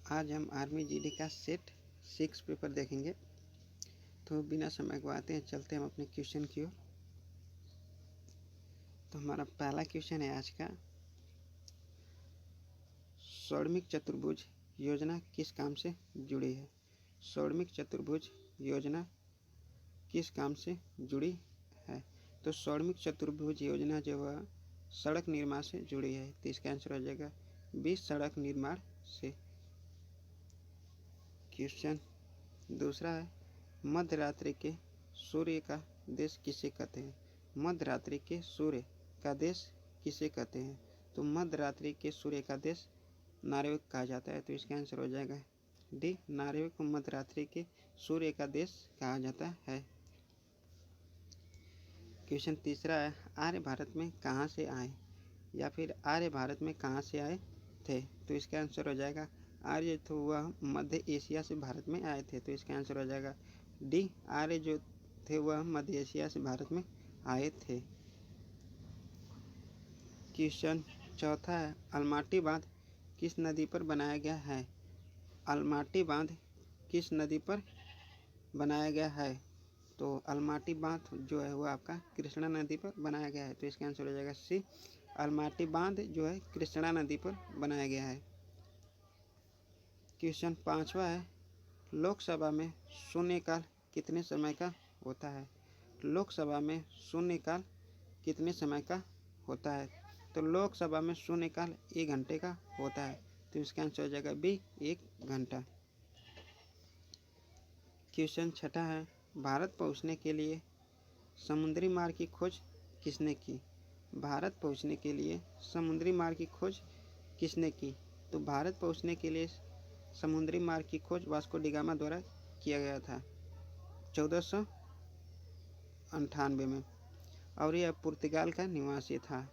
आज हम army GD का सेट 6 पेपर देखेंगे। तो बिना समय गवाते हैं चलते हम अपने क्वेश्चन की ओर। तो हमारा पहला क्वेश्चन है आज का, स्वर्णिक चतुर्भुज योजना किस काम से जुड़ी है। स्वर्णिक चतुर्भुज योजना किस काम से जुड़ी है। तो स्वर्णिक चतुर्भुज योजना जो है सड़क निर्माण से जुड़ी है, तो इसका आंसर हो जाएगा बी, सड़क निर्माण से। क्वेश्चन दूसरा है, मध्य रात्रि के सूर्य का देश किसे कहते हैं। मध्य रात्रि के सूर्य का देश किसे कहते हैं। तो मध्य रात्रि के सूर्य का देश नार्वे कहा जाता है, तो इसका आंसर हो जाएगा डी, नार्वे को मध्य रात्रि के सूर्य का देश कहा जाता है। क्वेश्चन तीसरा है, आर्य भारत में कहाँ से आए, या फिर आर्य भारत में कहाँ से आए थे। तो इसका आंसर हो जाएगा आर्य तो वह मध्य एशिया से भारत में आए थे, तो इसका आंसर हो जाएगा डी, आर्य जो थे वह मध्य एशिया से भारत में आए थे। क्वेश्चन चौथा है, अलमाटी बांध किस नदी पर बनाया गया है। अलमाटी बांध किस नदी पर बनाया गया है। तो अलमाटी बांध जो है वह आपका कृष्णा नदी पर बनाया गया है, तो इसका आंसर हो जाएगा सी, अलमाटी बांध जो है कृष्णा नदी पर बनाया गया है। क्वेश्चन पांचवा है, लोकसभा में शून्यकाल कितने समय का होता है। लोकसभा में शून्यकाल कितने समय का होता है। तो लोकसभा में शून्यकाल 1 घंटे का होता है, तो इसका आंसर हो जाएगा बी, 1 घंटा। क्वेश्चन छठा है, भारत पहुंचने के लिए समुद्री मार्ग की खोज किसने की। भारत पहुंचने के लिए समुद्री मार्ग की खोज किसने की। तो भारत पहुंचने के लिए समुद्री मार्ग की खोज वास्को डी गामा द्वारा किया गया था 1498 में, और यह पुर्तगाल का निवासी था।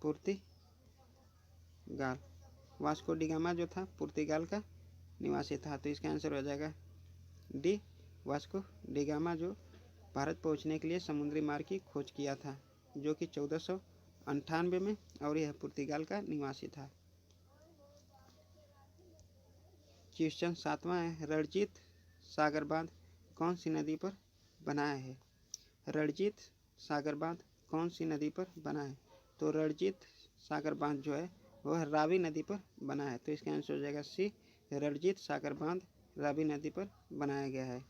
पुर्तगाल, वास्को डी गामा जो था पुर्तगाल का निवासी था, तो इसका आंसर हो जाएगा डी, वास्को डी गामा जो भारत पहुंचने के लिए समुद्री मार्ग की खोज किया था, जो कि 1498 में, और यह पुर्तगाल का निवासी था। क्वेश्चन सातवां है, रणजीत सागर बांध कौन सी नदी पर बना है। रणजीत सागर बांध कौन सी नदी पर बना है। तो रणजीत सागर बांध जो है वह रावी नदी पर बना है, तो इसका आंसर हो जाएगा सी, रणजीत सागर बांध रावी नदी पर बनाया गया है।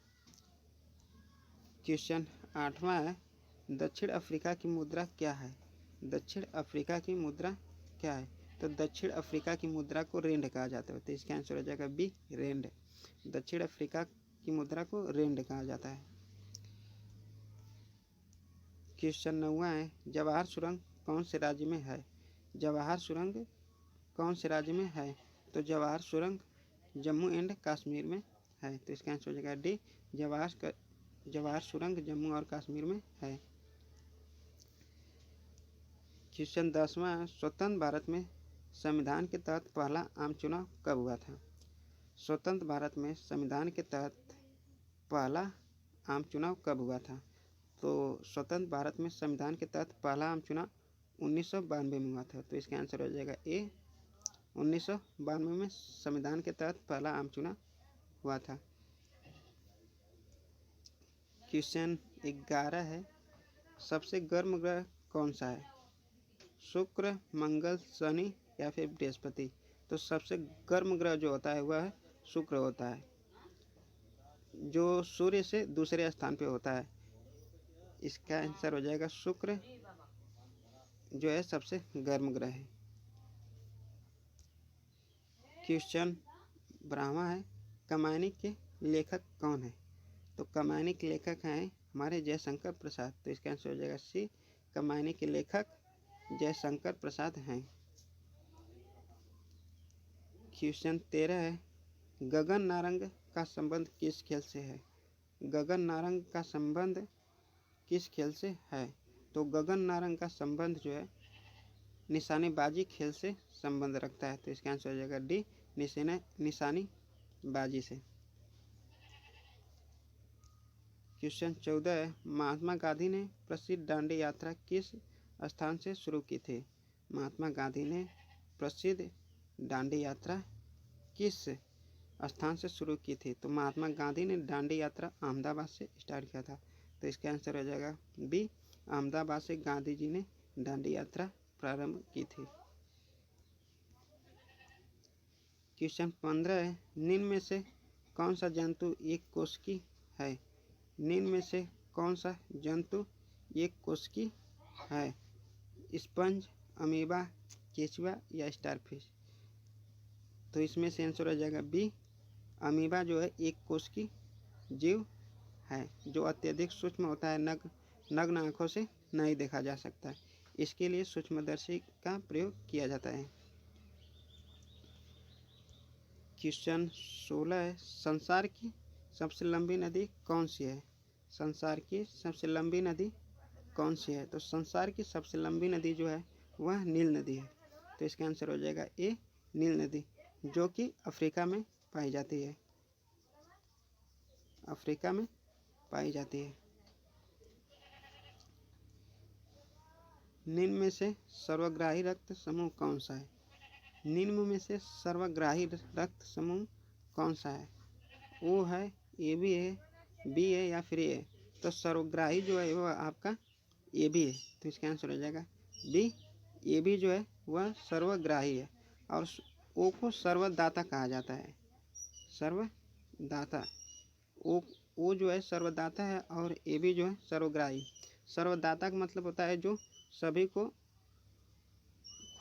क्वेश्चन आठवां है, दक्षिण अफ्रीका की मुद्रा क्या है। दक्षिण अफ्रीका की मुद्रा क्या है। तो दक्षिण अफ्रीका की मुद्रा को रेंड कहा जाता है, तो इसका आंसर हो जाएगा बी, रेंड। दक्षिण अफ्रीका की मुद्रा को रेंड कहा जाता है। क्वेश्चन 9वां है, जवाहर सुरंग कौन से राज्य में है। जवाहर सुरंग कौन से राज्य में है। तो जवाहर सुरंग जम्मू एंड कश्मीर में है, तो इसका आंसर हो जाएगा डी, जवाहर सुरंग जम्मू और कश्मीर में है। क्वेश्चन 10वां, स्वतंत्र भारत में संविधान के तहत पहला आम चुनाव कब हुआ था। स्वतंत्र भारत में संविधान के तहत पहला आम चुनाव कब हुआ था। तो स्वतंत्र भारत में संविधान के तहत पहला आम चुनाव 1992 में हुआ था, तो इसका आंसर हो जाएगा ए, 1992 में संविधान के तहत पहला आम चुनाव हुआ था। क्वेश्चन 11 है, सबसे गर्म ग्रह कौन सा है। शुक्र, मंगल, शनि या फिर बृहस्पति। तो सबसे गर्म ग्रह जो होता है वह शुक्र होता है, जो सूर्य से दूसरे स्थान पे होता है। इसका आंसर हो जाएगा शुक्र जो है सबसे गर्म ग्रह है। क्वेश्चन 12वां है, कमानी के लेखक कौन है। तो कमानी के लेखक हैं हमारे जयशंकर प्रसाद, तो इसका आंसर हो जाएगा सी, कमानी के लेखक जयशंकर प्रसाद हैं। क्वेश्चन 13 है, गगन नारंग का संबंध किस खेल से है। गगन नारंग का संबंध किस खेल से है। तो गगन नारंग का संबंध जो है निशानेबाजी खेल से संबंध रखता है, तो इसका आंसर हो जाएगा डी, निशानेबाजी से। क्वेश्चन 14 है, महात्मा गांधी ने प्रसिद्ध दांडी यात्रा किस स्थान से शुरू की थी। महात्मा गांधी ने प्रसिद्ध दांडी यात्रा किस स्थान से शुरू की थी? तो महात्मा गांधी ने दांडी यात्रा अहमदाबाद से स्टार्ट किया था। तो इसका आंसर हो जाएगा बी, अहमदाबाद से गांधी जी ने दांडी यात्रा प्रारंभ की थी। क्वेश्चन 15 है, निम्न में से कौन सा जंतु एक कोशिकी है? निम्न में से कौन सा जंतु एक कोशिकी है? स्पंज, अमीबा, केचुआ या स्टारफिश? तो इसमें से आंसर हो जाएगा बी, अमीबा जो है एक कोशिकी जीव है जो अत्यधिक सूक्ष्म होता है, नग्न आंखों से नहीं देखा जा सकता है। इसके लिए सूक्ष्मदर्शी का प्रयोग किया जाता है। क्वेश्चन 16 है, संसार की सबसे लंबी नदी कौन सी है? संसार की सबसे लंबी नदी कौन सी है? तो संसार की सबसे लंबी नदी जो है वह नील नदी है। तो इसका आंसर हो जाएगा ए, नील नदी, जो कि अफ्रीका में पाई जाती है। अफ्रीका में पाई जाती है। निम्न में से सर्वग्राही रक्त समूह कौन सा है? निम्न में से सर्वग्राही रक्त समूह कौन सा है? ओ है, ए बी है, बी है या फिर ए? तो सर्वग्राही जो है वह आपका ए बी है। तो इसका आंसर हो जाएगा बी, ए बी जो है वह सर्वग्राही है। और ओ को सर्वदाता कहा जाता है। सर्वदाता, ओ जो है सर्वदाता है और ए बी जो है सर्वग्राही। सर्वदाता का मतलब होता है जो सभी को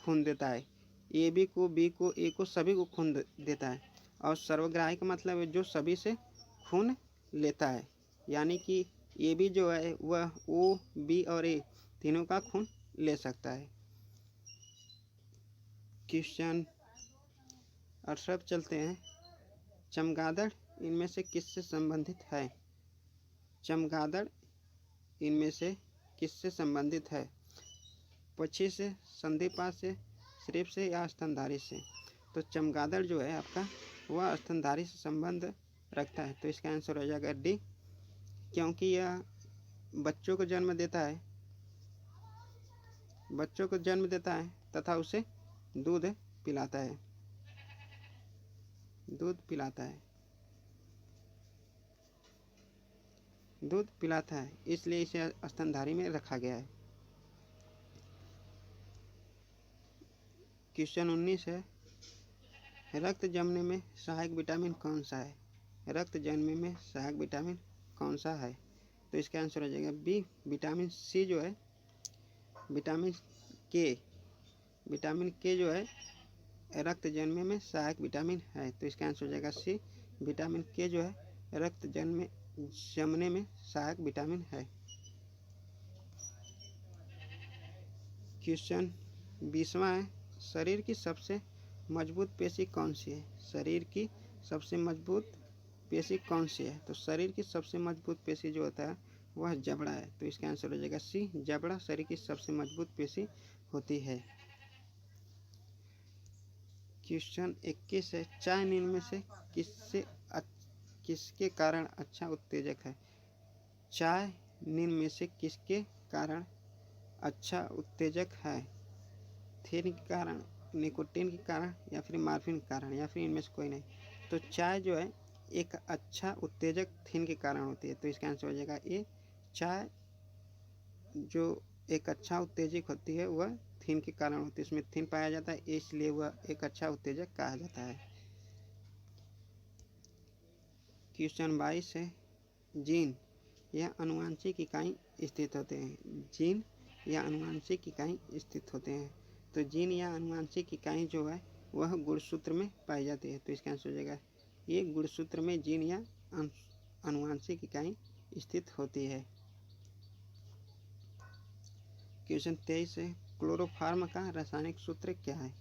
खून देता है। ए बी को, बी को, ए को, सभी को खून देता है। और सर्वग्राही का मतलब है जो सभी से खून लेता है, यानी कि ए बी जो है वह ओ, बी और ए तीनों का खून ले सकता है। क्वेश्चन 18 चलते हैं, चमगादड़ इनमें से किससे संबंधित है? चमगादड़ इनमें से किससे संबंधित है? पक्षी से, संधिपात से, सिर्फ से या स्तनधारी से? तो चमगादड़ जो है आपका वह स्तनधारी से संबंध रखता है। तो इसका आंसर हो जाएगा डी, क्योंकि यह बच्चों को जन्म देता है, बच्चों को जन्म देता है तथा उसे दूध पिलाता है, दूध पिलाता है, दूध पिलाता है, इसलिए इसे स्तनधारी में रखा गया है। क्वेश्चन 19 है, रक्त जमने में सहायक विटामिन कौन सा है? रक्त जमने में सहायक विटामिन कौन सा है? तो इसका आंसर हो जाएगा बी, विटामिन सी जो है, विटामिन के, विटामिन के जो है रक्त जमने में सहायक विटामिन है। तो इसका आंसर हो जाएगा सी, विटामिन के जो है रक्त जमने में सहायक विटामिन है। क्वेश्चन 20वां है, शरीर की सबसे मजबूत पेशी कौन सी है? शरीर की सबसे मजबूत पेशी कौन सी है? तो शरीर की सबसे मजबूत पेशी जो होता है वह जबड़ा है। तो इसका आंसर हो जाएगा सी, जबड़ा शरीर की सबसे मजबूत पेशी होती है। क्वेश्चन 21 है, चाय निम्न में से किसके कारण अच्छा उत्तेजक है? चाय निम्न में से किसके कारण अच्छा उत्तेजक है? थिन के कारण, निकोटीन के कारण या फिर मार्फिन के कारण, या फिर इनमें से कोई नहीं? तो चाय जो है एक अच्छा उत्तेजक थिन के कारण होती है। तो इसका आंसर हो जाएगा ए, चाय जो एक अच्छा उत्तेजक होती है वह थिन के कारण होती है, इसमें थिन पाया जाता है, इसलिए वह एक अच्छा उत्तेजक कहा जाता है। क्वेश्चन 22 है, जीन या अनुवांशिक इकाई स्थित होते हैं? जीन या अनुवांशिक इकाई स्थित होते हैं। तो जीन या अनुवांशिक इकाई जो है वह गुणसूत्र में पाई जाती है। तो इसका आंसर हो जाएगा ये, गुणसूत्र में जीन या अनुवांशिक इकाई स्थित होती है। क्वेश्चन 23 है, क्लोरोफार्म का रासायनिक सूत्र क्या है?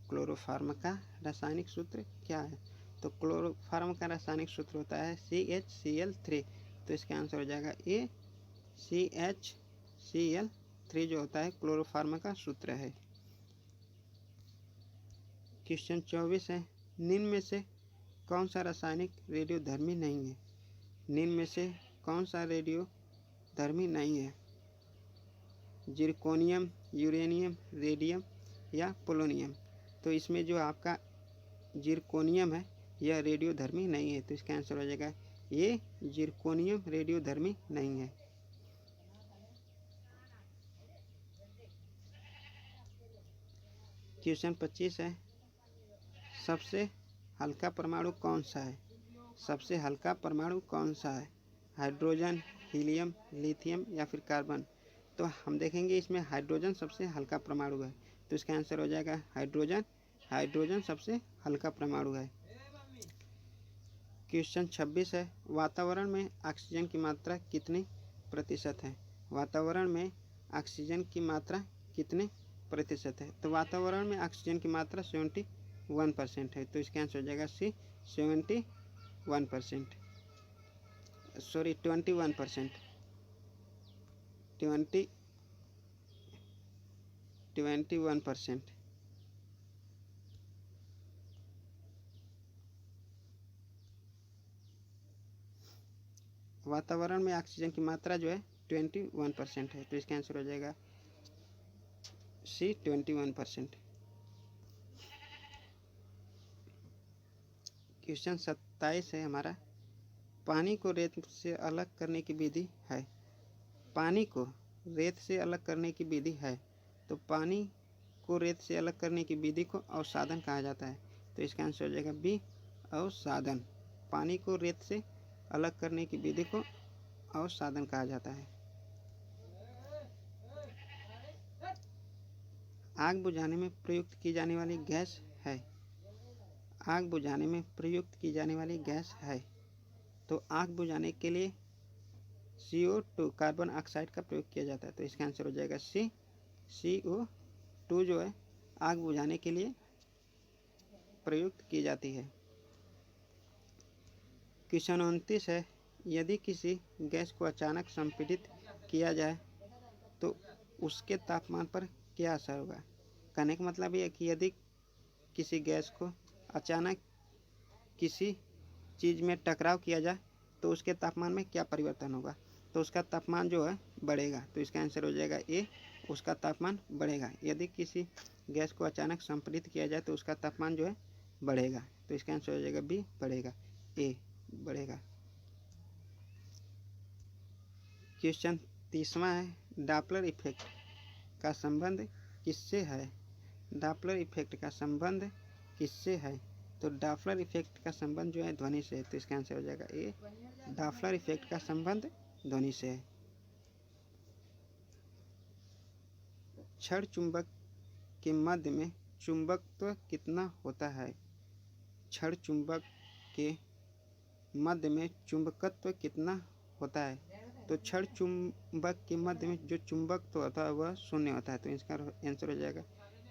क्लोरोफार्म का रासायनिक सूत्र क्या है? तो क्लोरोफार्म का रासायनिक सूत्र होता है CHCl3। तो इसका आंसर हो जाएगा ए, CHCl3 जो होता है क्लोरोफार्म का सूत्र है। क्वेश्चन 24 है, निम्न में से कौन सा रासायनिक रेडियोधर्मी नहीं है? निम्न में से कौन सा रेडियोधर्मी नहीं है? जिरकोनियम, यूरेनियम, रेडियम या पोलोनियम? तो इसमें जो आपका जिरकोनियम है यह रेडियोधर्मी नहीं है। तो इसका आंसर हो जाएगा ये जिरकोनियम रेडियोधर्मी नहीं है। क्वेश्चन 25 है, सबसे हल्का परमाणु कौन सा है? सबसे हल्का परमाणु कौन सा है? हाइड्रोजन, हीलियम, लिथियम या फिर कार्बन? तो हम देखेंगे इसमें हाइड्रोजन सबसे हल्का परमाणु है। तो इसका आंसर हो जाएगा हाइड्रोजन। हाइड्रोजन सबसे हल्का परमाणु है। क्वेश्चन 26 है, वातावरण में ऑक्सीजन की मात्रा कितनी प्रतिशत है? वातावरण में ऑक्सीजन की मात्रा कितने प्रतिशत है? तो वातावरण में ऑक्सीजन की मात्रा 71% है। तो इसका आंसर हो जाएगा सी 21%। 21%। वातावरण में ऑक्सीजन की मात्रा जो है 21% है। तो इसका आंसर हो जाएगा सी 21%। क्वेश्चन 27 है हमारा, पानी को रेत से अलग करने की विधि है। पानी को रेत से अलग करने की विधि है। तो पानी को रेत से अलग करने की विधि को अवसादन कहा जाता है। तो इसका आंसर हो जाएगा बी अवसादन। पानी को रेत से अलग करने की विधि को अवसादन कहा जाता है। आग बुझाने में प्रयुक्त की जाने वाली गैस है। आग बुझाने में प्रयुक्त की जाने वाली गैस है। तो आग बुझाने के लिए CO2 कार्बन ऑक्साइड का प्रयोग किया जाता है। तो इसका आंसर हो जाएगा सी CO2 जो है आग बुझाने के लिए प्रयुक्त की जाती है। क्वेश्चन 29 है, यदि किसी गैस को अचानक संपीड़ित किया जाए तो उसके तापमान पर क्या असर होगा? कहने का मतलब ये है कि यदि किसी गैस को अचानक किसी चीज़ में टकराव किया जाए तो उसके तापमान में क्या परिवर्तन होगा? तो उसका तापमान जो है बढ़ेगा। तो इसका आंसर हो जाएगा ए, उसका तापमान बढ़ेगा। यदि किसी गैस को अचानक संपीड़ित किया जाए तो उसका तापमान जो है बढ़ेगा। तो इसका आंसर हो जाएगा बी बढ़ेगा, ए बढ़ेगा। क्वेश्चन 30वां है, डॉपलर इफेक्ट का संबंध किससे है? डॉपलर इफेक्ट का संबंध किससे है? तो डॉपलर इफेक्ट का संबंध जो है ध्वनि से है। तो इसका आंसर हो जाएगा ए, डॉपलर इफेक्ट का संबंध ध्वनि से है। क्षण चुंबक के मध्य में चुंबकत्व कितना होता है? क्षण चुंबक के मध्य में चुंबकत्व कितना होता है? तो क्षण चुंबक के मध्य में जो चुंबकत्व होता है वह शून्य होता है। तो इसका आंसर हो जाएगा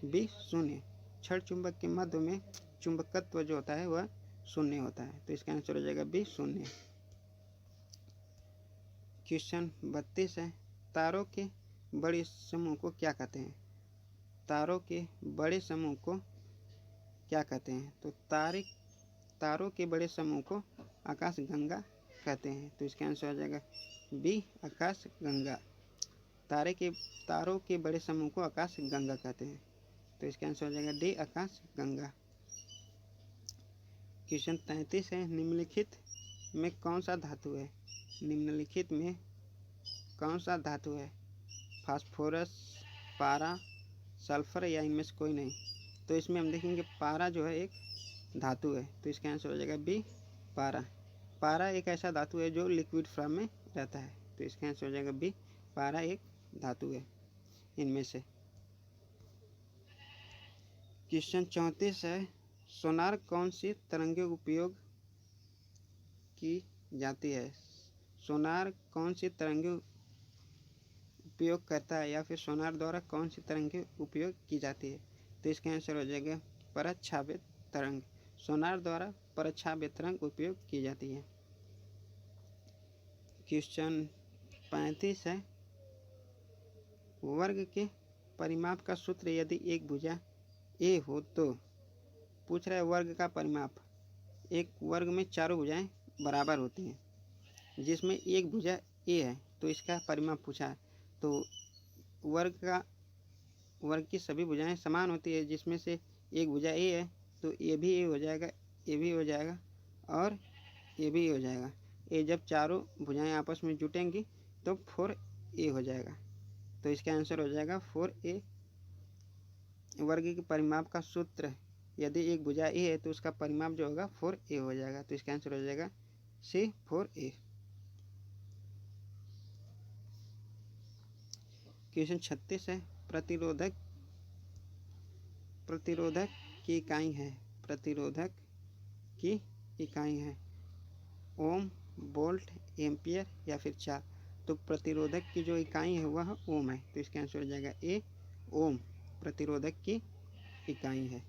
बी शून्य। क्षण चुंबक के मध्य में चुंबकत्व जो होता है वह शून्य होता है। तो इसका आंसर हो जाएगा बी शून्य। क्वेश्चन 32 है, तारों के बड़े समूह को क्या कहते हैं? तारों के बड़े समूह को क्या कहते हैं? तो तारों के बड़े समूह को आकाशगंगा कहते हैं। तो इसका आंसर हो जाएगा बी आकाशगंगा। तारों के बड़े समूह को आकाशगंगा कहते हैं। तो इसका आंसर हो जाएगा डी आकाशगंगा। क्वेश्चन 33 है, निम्नलिखित में कौन सा धातु है? निम्नलिखित में कौन सा धातु है? फास्फोरस, पारा, सल्फर या इनमें से कोई नहीं? तो इसमें हम देखेंगे पारा जो है एक धातु है। तो इसका आंसर हो जाएगा बी पारा। पारा एक ऐसा धातु है जो लिक्विड फॉर्म में रहता है। तो इसका आंसर हो जाएगा बी पारा एक धातु है इनमें से। क्वेश्चन 34 है, सोनार कौन सी तरंगें उपयोग की जाती है? सोनार कौन सी तरंगें उपयोग करता है या फिर सोनार द्वारा कौन सी तरंगें उपयोग की जाती है? तो इसका आंसर हो जाएगा परछाव्य तरंग। सोनार द्वारा परछाव्य तरंग उपयोग की जाती है। क्वेश्चन 35 है, वर्ग के परिमाप का सूत्र यदि एक भुजा ए हो तो? पूछ रहा है वर्ग का परिमाप। एक वर्ग में चारों भुजाएं बराबर होती हैं जिसमें एक भुजा ए है। तो इसका परिमाप पूछा है। तो वर्ग की सभी भुजाएं समान होती है जिसमें से एक भुजा ए है तो ये भी ए हो जाएगा, ये भी हो जाएगा और ये भी हो जाएगा। ये जब चारों भुजाएं आपस में जुटेंगी तो 4a हो जाएगा। तो इसका आंसर हो जाएगा 4a। वर्ग के परिमाप का सूत्र, यदि एक भुजा ए है तो उसका परिमाप जो होगा 4a हो जाएगा। तो इसका आंसर हो जाएगा C 4a। क्वेश्चन 36 है, प्रतिरोधक की इकाई है, प्रतिरोधक की इकाई है ओम, वोल्ट, एम्पियर या फिर चार। तो प्रतिरोधक की जो इकाई है वह ओम है। तो इसका आंसर हो जाएगा ए, ओम प्रतिरोधक की इकाई है।